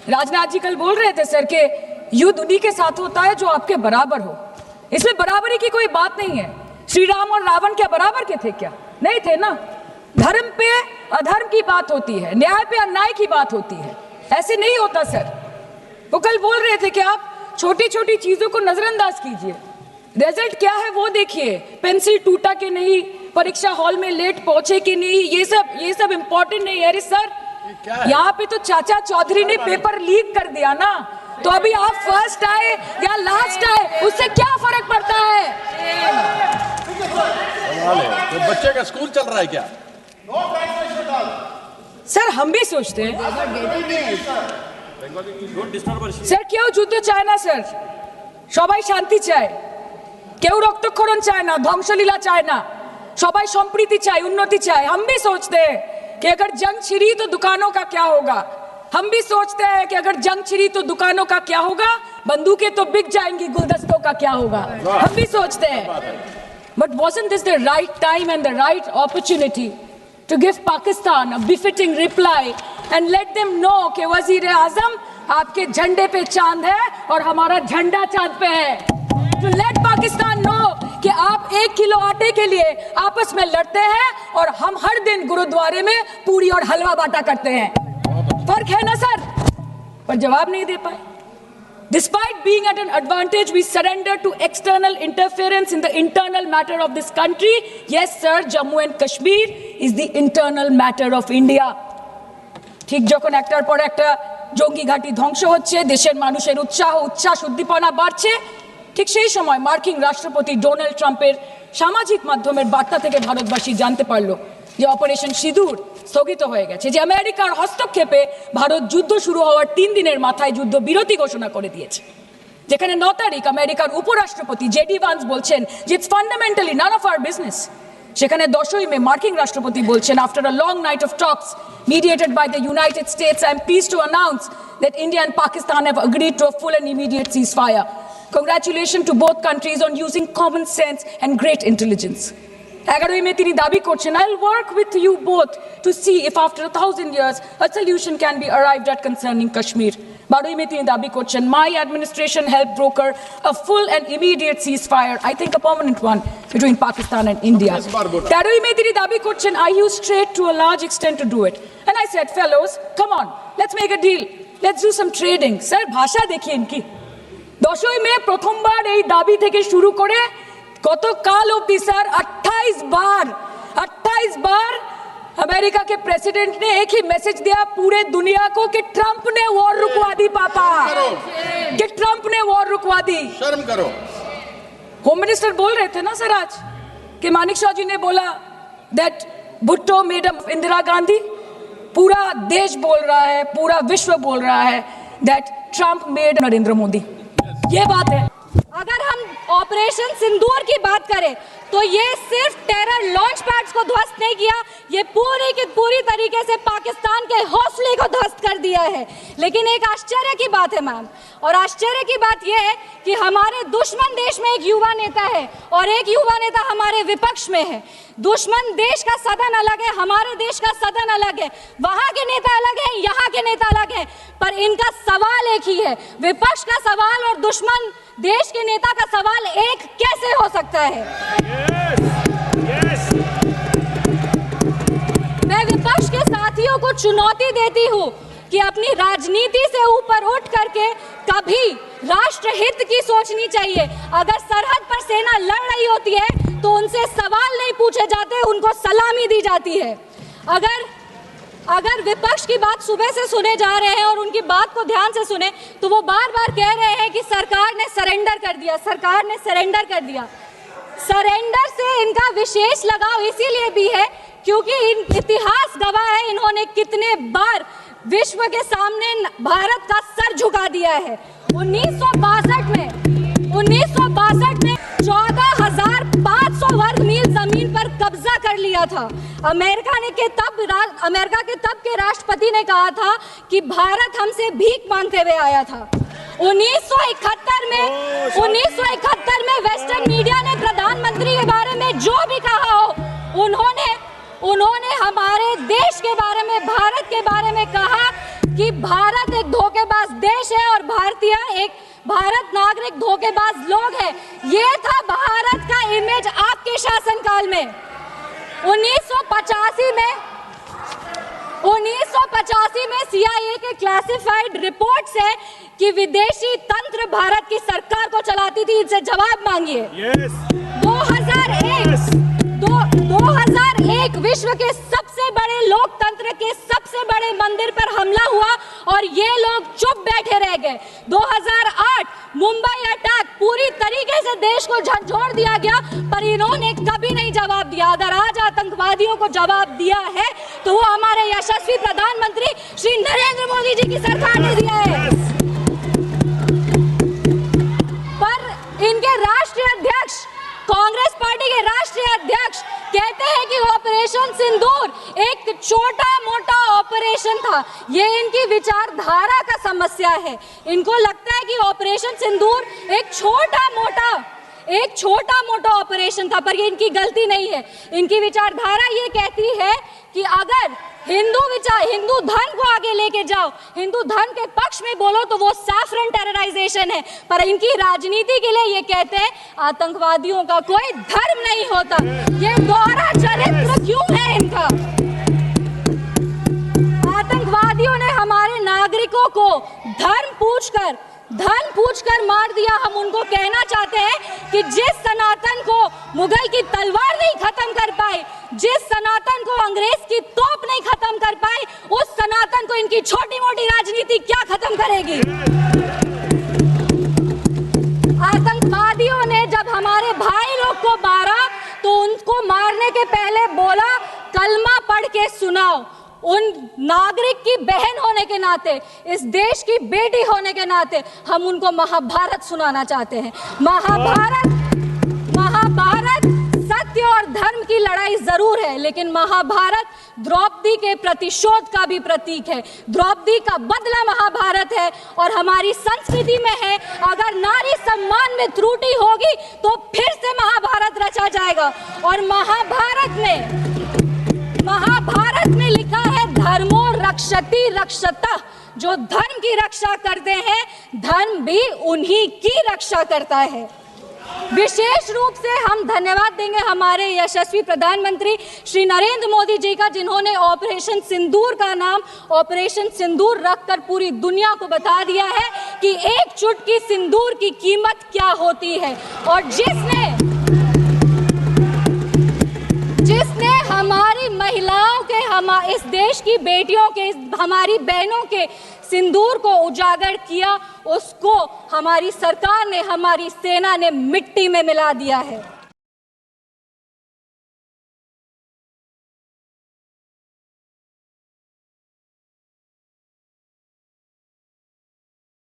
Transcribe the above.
राजनाथ जी कल बोल रहे थे सर कि युद्ध उन्हीं के साथ होता है जो आपके बराबर हो। इसमें बराबरी की कोई बात नहीं है। श्री राम और रावण क्या बराबर के थे क्या? नहीं थे ना। धर्म पे अधर्म की बात होती है, न्याय पे अन्याय की बात होती है, ऐसे नहीं होता सर। वो कल बोल रहे थे कि आप छोटी छोटी चीजों को नजरअंदाज कीजिए, रिजल्ट क्या है वो देखिए। पेंसिल टूटा कि नहीं, परीक्षा हॉल में लेट पहुंचे कि नहीं, ये सब इंपॉर्टेंट नहीं है। अरे सर, यहाँ पे तो चाचा चौधरी ने पेपर लीक कर दिया ना, तो अभी आप फर्स्ट आए या लास्ट आए उससे क्या फर्क पड़ता है? तो बच्चे का स्कूल चल रहा है क्या? सर हम भी सोचते हैं স্যার কেউ যুদ্ধ চায় না স্যার, সবাই শান্তি চায়, কেউ রক্তক্ষরণ চায় না, ধ্বংসলীলা চায় না, সবাই সম্প্रीति চায়, उन्नति चाहे। हम भी सोचते हैं कि अगर जंग छिड़ी तो दुकानों का क्या होगा। हम भी सोचते हैं कि अगर जंग छिड़ी तो दुकानों का क्या होगा, बंदूकें तो बिक जाएंगी, गुलदस्तों का क्या होगा। हम भी सोचते हैं, but wasn't this the right time and the right opportunity to give Pakistan a befitting reply and let them know कि वजीर आजम आपके झंडे पे चांद है और हमारा झंडा चांद पे है। To let Pakistan know कि आप 1 किलो आटे के लिए आपस में लड़ते हैं और हम हर दिन गुरुद्वारे में पूरी और हलवा बांटा करते हैं। फर्क है ना सर? पर जवाब नहीं दे पाए। Despite being at an advantage, we surrender to external interference in the internal matter of this country. Yes, sir, Jammu and Kashmir is the internal matter of India. ঠিক যখন একটার পর একটা জঙ্গি ঘাঁটি ধ্বংস হচ্ছে, দেশের মানুষের উচ্ছ্বাস উদ্দীপনা বাড়ছে, ঠিক সেই সময় মার্কিন রাষ্ট্রপতি ডোনাল্ড ট্রাম্পের সামাজিক মাধ্যমের বার্তা থেকে ভারতবাসী জানতে পারলো যে অপারেশন সিঁদুর স্থগিত হয়ে গেছে, যে আমেরিকার হস্তক্ষেপে ভারত যুদ্ধ শুরু হওয়ার 3 দিনের মাথায় যুদ্ধ বিরতি ঘোষণা করে দিয়েছে। যেখানে 9 তারিখ আমেরিকার উপরাষ্ট্রপতি জেডি ভান্স বলছেন যে it's fundamentally none of our business. সেখানে 10ই মে মার্কিন রাষ্ট্রপতি বলছেন, after a long night of talks mediated by the United States, I am pleased to announce that India and Pakistan have agreed to a full and immediate ceasefire. Congratulations to both countries on using common sense and great intelligence. 11ই মে তিনি দাবি করছেন, I'll work with you both to see if after 1000 years a solution can be arrived at concerning Kashmir. 12ই মে তিনি দাবি করছেন, my administration helped broker a full and immediate ceasefire, I think a permanent one, between Pakistan and India. 13ই মে তিনি দাবি করছেন, I used trade to a large extent to do it. And I said, fellows, come on, let's make a deal. Let's do some trading. Sir, ভাষা দেখিয়ে ইনকি। 10ই মে প্রথমবার এই দাবি থেকে শুরু করে গতকাল অবধি স্যার 28 बार अमेरिका के प्रेसिडेंट ने एक ही मैसेज दिया पूरे दुनिया को कि ट्रंप ने वॉर रुकवा दी पापा, कि ट्रंप ने वॉर रुकवा दी। शर्म करो। होम मिनिस्टर बोल रहे थे ना सर आज कि मानिक शाह जी ने बोला दैट भुट्टो मेड इंदिरा गांधी। पूरा देश बोल रहा है, पूरा विश्व बोल रहा है that Trump made Narendra Modi. ये बात है। अगर हम ऑपरेशन सिंदूर की बात करें तो ये सिर्फ टेरर लॉन्च पैड्स को ध्वस्त नहीं किया, ये पूरी की पूरी तरीके से पाकिस्तान के हौसले को ध्वस्त कर दिया है। लेकिन एक आश्चर्य की बात है मैम, और आश्चर्य की बात यह है कि हमारे दुश्मन देश में एक युवा नेता है और एक युवा नेता हमारे विपक्ष में है। दुश्मन देश का सदन अलग है, हमारे देश का सदन अलग है, वहां के नेता अलग है, यहाँ के नेता अलग है, पर इनका सवाल एक ही है। विपक्ष का सवाल और दुश्मन देश के नेता का सवाल एक कैसे हो सकता है? मैं विपक्ष के साथियों को चुनौती देती हूँ कि अपनी राजनीति से ऊपर उठ करके कभी राष्ट्र हित की सोचनी चाहिए। अगर सरहद पर सेना लड़ रही होती है तो उनसे सवाल नहीं पूछे जाते, उनको सलामी दी जाती है। अगर विपक्ष की बात सुबह से सुने जा रहे हैं और उनकी बात को ध्यान से सुने तो वो बार बार कह रहे हैं कि सरकार ने सरेंडर कर दिया, सरकार ने सरेंडर कर दिया। सरेंडर से इनका विशेष लगाव इसीलिए भी है क्योंकि इतिहास गवाह है इन्होंने कितने बार विश्व के सामने भारत का सर झुका दिया है। 1962 में 14,500 वर्ग मील जमीन पर कब्जा कर लिया था। अमेरिका के तब के राष्ट्रपति ने कहा था कि भारत हमसे भीख मांगते हुए आया था। 1971 में वेस्टर्न मीडिया ने प्रधानमंत्री के बारे में जो भी कहा हो, उन्होंने हमारे देश के बारे में, भारत के बारे में कहा कि भारत एक धोखेबाज देश है और भारतीय एक भारत नागरिक धोखेबाज लोग हैं। ये था भारत का इमेज आपके शासनकाल में। 1985 में CIA के क्लासिफाइड रिपोर्ट्स है कि विदेशी तंत्र भारत की सरकार को चलाती थी। इनसे जवाब मांगिए। 2001 विश्व के सबसे बड़े लोकतंत्र के सबसे बड़े मंदिर पर हमला हुआ और ये लोग चुप बैठे रह गए। 2008 मुंबई अटैक पूरी तरीके से देश को झंझोड़ दिया गया, पर इन्होंने कभी नहीं जवाब दिया। अगर आज आतंकवादियों को जवाब दिया है तो वो हमारे यशस्वी प्रधानमंत्री श्री नरेंद्र मोदी जी की सरकार ने दिया है। पर इनके राष्ट्रीय अध्यक्ष, कांग्रेस पार्टी के राष्ट्रीय अध्यक्ष कहते हैं कि ऑपरेशन सिंदूर एक छोटा मोटा ऑपरेशन था। ये इनकी विचारधारा का समस्या है। इनको लगता है कि ऑपरेशन सिंदूर एक छोटा मोटा ऑपरेशन था, पर ये इनकी गलती नहीं है। इनकी विचारधारा ये कहती है कि अगर हिंदू धर्म को आगे लेके जाओ, हिंदू धर्म के पक्ष में बोलो तो वो सैफरन टेरराइजेशन है। पर इनकी राजनीति के लिए ये कहते हैं आतंकवादियों का कोई धर्म नहीं होता। ये दोहरा चरित्र क्यों है इनका? आतंकवादियों ने हमारे नागरिकों को धर्म पूछकर मार दिया। हम उनको कहना चाहते हैं कि जिस सनातन को मुगल की तलवार नहीं खत्म कर पाई, जिस सनातन को अंग्रेज की तोप नहीं खत्म कर पाई, उस सनातन को इनकी छोटी मोटी राजनीति क्या खत्म करेगी? आतंकवादियों ने जब हमारे भाई लोग को मारा तो उनको मारने के पहले बोला कलमा पढ़ के सुनाओ। उन नागरिक की बहन होने के नाते, इस देश की बेटी होने के नाते हम उनको महाभारत सुनाना चाहते हैं। महाभारत सत्य और धर्म की लड़ाई जरूर है, लेकिन महाभारत द्रौपदी के प्रतिशोध का भी प्रतीक है। द्रौपदी का बदला महाभारत है और हमारी संस्कृति में है। अगर नारी सम्मान में त्रुटि होगी तो फिर से महाभारत रचा जाएगा। और महाभारत में लिखा है धर्मो रक्षति रक्षतः। जो धर्म की रक्षा करते हैं, धर्म भी उन्हीं की रक्षा करता है। विशेष रूप से हम धन्यवाद देंगे हमारे यशस्वी प्रधानमंत्री श्री नरेंद्र मोदी जी का, जिन्होंने ऑपरेशन सिंदूर का नाम ऑपरेशन सिंदूर रखकर पूरी दुनिया को बता दिया है कि एक चुटकी सिंदूर की कीमत क्या होती है। और जिसने हमारी महिलाओं के, इस देश की बेटियों के, हमारी बहनों के सिंदूर को उजागर किया, उसको हमारी सरकार ने, हमारी सेना ने मिट्टी में मिला दिया है।